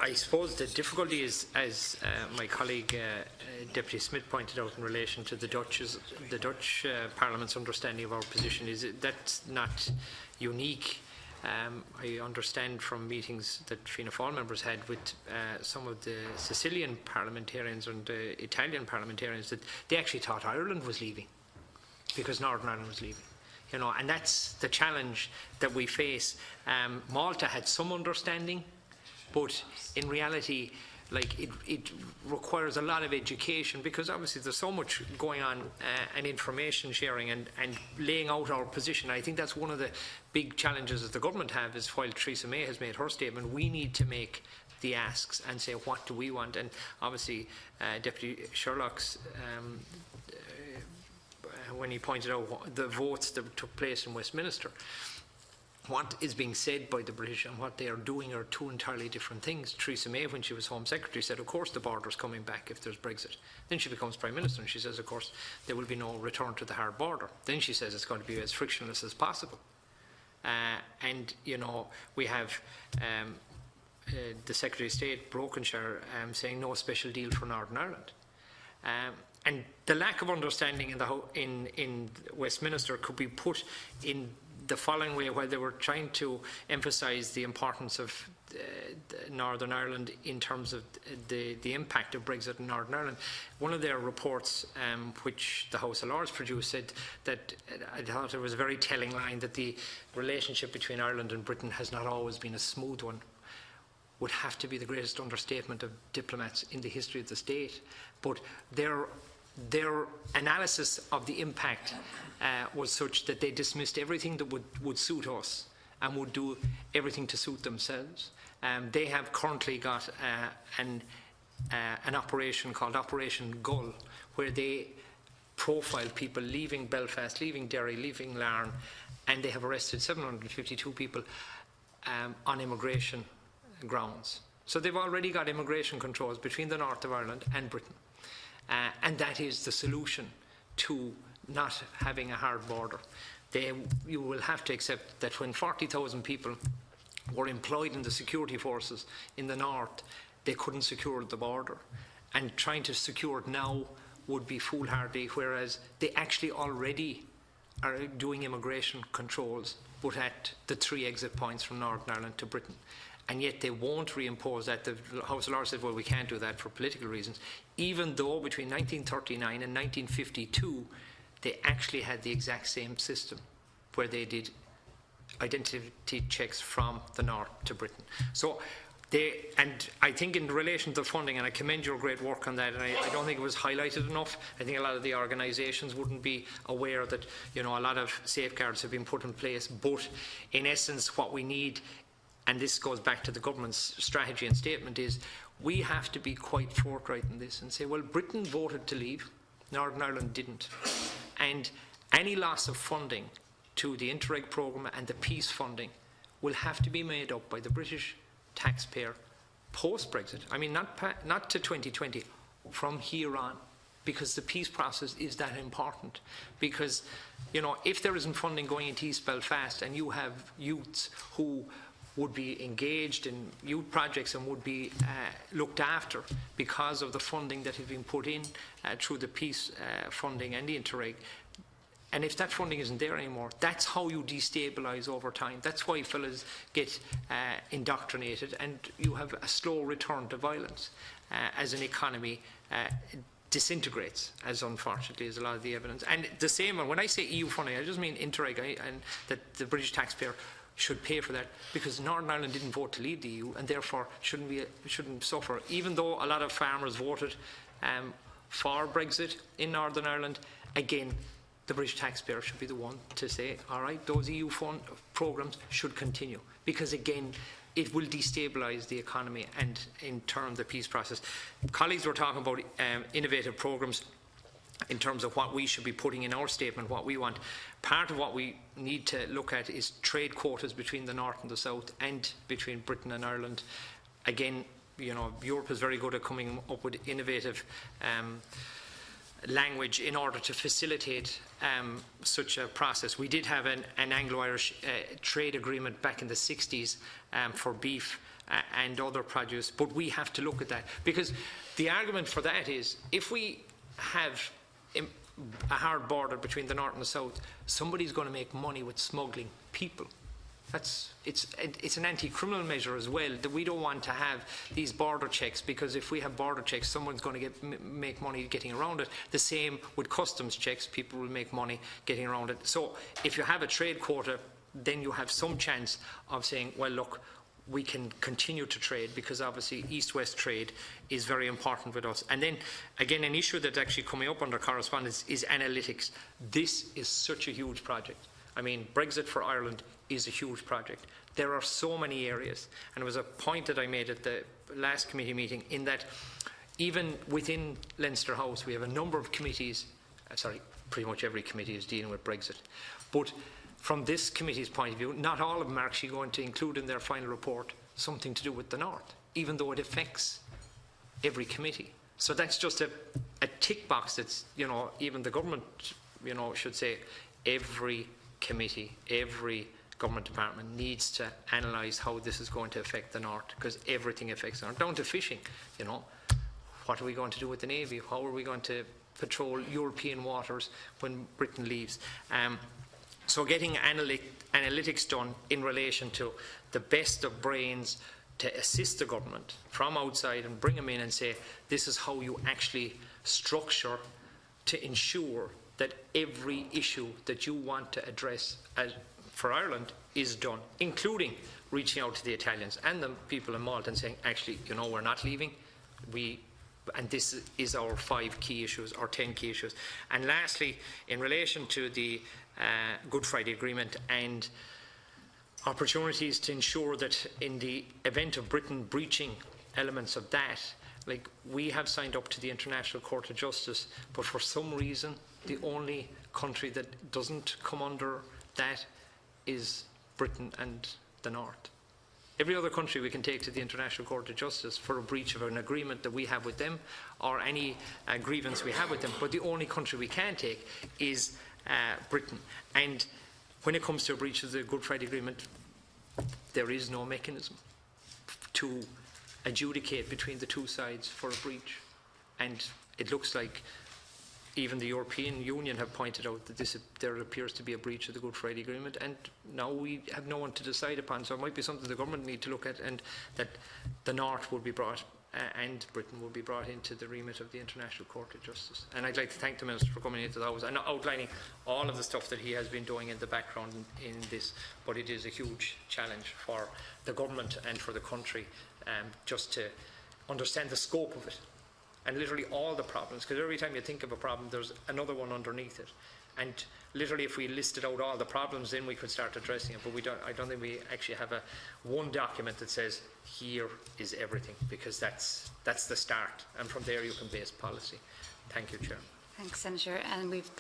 I suppose the difficulty is, as my colleague Deputy Smith pointed out in relation to the Dutch Parliament's understanding of our position, is that's not unique. I understand from meetings that Fianna Fáil members had with some of the Sicilian parliamentarians and the Italian parliamentarians that they actually thought Ireland was leaving because Northern Ireland was leaving. You know, and that's the challenge that we face. Malta had some understanding, but in reality, like it requires a lot of education, because obviously there's so much going on and information sharing and laying out our position. I think that's one of the big challenges that the government have, is while Theresa May has made her statement, we need to make the asks and say, what do we want? And obviously Deputy Sherlock's when he pointed out the votes that took place in Westminster, what is being said by the British and what they are doing are two entirely different things. Theresa May, when she was Home Secretary, said, of course the border's coming back if there's Brexit. Then she becomes Prime Minister and she says, of course, there will be no return to the hard border. Then she says it's going to be as frictionless as possible. And, you know, we have the Secretary of State, Brokenshire, saying no special deal for Northern Ireland. And the lack of understanding in Westminster could be put in the following way, while they were trying to emphasise the importance of Northern Ireland in terms of the impact of Brexit in Northern Ireland. One of their reports, which the House of Lords produced, said that I thought it was a very telling line, that the relationship between Ireland and Britain has not always been a smooth one. Would have to be the greatest understatement of diplomats in the history of the state. But their analysis of the impact was such that they dismissed everything that would suit us and would do everything to suit themselves. They have currently got an operation called Operation Gull, where they profile people leaving Belfast, leaving Derry, leaving Larne, and they have arrested 752 people on immigration grounds. So they've already got immigration controls between the north of Ireland and Britain. And that is the solution to not having a hard border. You will have to accept that when 40,000 people were employed in the security forces in the north, they couldn't secure the border. And trying to secure it now would be foolhardy, whereas they actually already are doing immigration controls, but at the 3 exit points from Northern Ireland to Britain. And yet they won't reimpose that. The House of Lords said, well, we can't do that for political reasons, even though between 1939 and 1952 they actually had the exact same system, where they identity checks from the north to Britain. So and I think in relation to the funding, and I commend your great work on that, and I don't think it was highlighted enough. I think a lot of the organisations wouldn't be aware that, you know, a lot of safeguards have been put in place, but in essence what we need, and this goes back to the government's strategy and statement, is we have to be quite forthright in this and say, well, Britain voted to leave, Northern Ireland didn't. And any loss of funding to the Interreg programme and the peace funding will have to be made up by the British taxpayer post-Brexit. I mean, not to 2020, from here on, because the peace process is that important. Because, you know, if there isn't funding going into East Belfast and you have youths who would be engaged in youth projects and would be looked after because of the funding that has been put in through the peace funding and the Interreg, and if that funding isn't there anymore, that's how you destabilise over time. That's why fellas get indoctrinated, and you have a slow return to violence as an economy disintegrates, as unfortunately is a lot of the evidence. And the same, when I say EU funding, I just mean Interreg, and that the British taxpayer should pay for that, because Northern Ireland didn't vote to leave the EU and therefore shouldn't suffer. Even though a lot of farmers voted for Brexit in Northern Ireland, again, the British taxpayer should be the one to say, all right, those EU fund programmes should continue, because again, it will destabilise the economy and in turn the peace process. Colleagues were talking about innovative programmes in terms of what we should be putting in our statement, what we want. Part of what we need to look at is trade quotas between the north and the south, and between Britain and Ireland. Again, you know, Europe is very good at coming up with innovative language in order to facilitate such a process. We did have an Anglo-Irish trade agreement back in the 60s for beef and other produce, but we have to look at that, because the argument for that is, if we have a hard border between the north and the south, somebody's going to make money with smuggling people. It's an anti-criminal measure as well, that we don't want to have these border checks, because if we have border checks, someone's going to make money getting around it. The same with customs checks, people will make money getting around it. So if you have a trade quota, then you have some chance of saying, well, look, we can continue to trade, because obviously east-west trade is very important with us. And then again, an issue that's actually coming up under correspondence is analytics. This is such a huge project. I mean, Brexit for Ireland is a huge project. There are so many areas, and it was a point that I made at the last committee meeting, in that even within Leinster House we have a number of committees, pretty much every committee is dealing with Brexit, but from this committee's point of view, not all of them are actually going to include in their final report something to do with the North, even though it affects every committee. So that's just a tick box that's, even the government, should say every committee, every government department needs to analyse how this is going to affect the North, because everything affects the North, down to fishing. What are we going to do with the Navy? How are we going to patrol European waters when Britain leaves? So getting analytics done in relation to the best of brains to assist the government from outside and bring them in and say, this is how you actually structure to ensure that every issue that you want to address for Ireland is done, including reaching out to the Italians and the people in Malta and saying, actually, we're not leaving. And this is our 5 key issues, or 10 key issues. And lastly, in relation to the Good Friday Agreement and opportunities to ensure that in the event of Britain breaching elements of that, like, we have signed up to the International Court of Justice, but for some reason the only country that doesn't come under that is Britain and the North. Every other country we can take to the International Court of Justice for a breach of an agreement that we have with them, or any grievance we have with them, but the only country we can take is Britain. And when it comes to a breach of the Good Friday Agreement, there is no mechanism to adjudicate between the two sides for a breach. And it looks like even the European Union have pointed out that there appears to be a breach of the Good Friday Agreement, and now we have no one to decide upon. So it might be something the government need to look at, and that the North will be brought and Britain will be brought into the remit of the International Court of Justice. And I'd like to thank the Minister for coming into the House and outlining all of the stuff that he has been doing in the background in this. But it is a huge challenge for the government and for the country, just to understand the scope of it. And literally all the problems, because every time you think of a problem, there's another one underneath it. And literally, if we listed out all the problems, then we could start addressing it. But I don't think we actually have one document that says, here is everything, because that's the start. And from there, you can base policy. Thank you, Chair. Thanks, Senator. And we've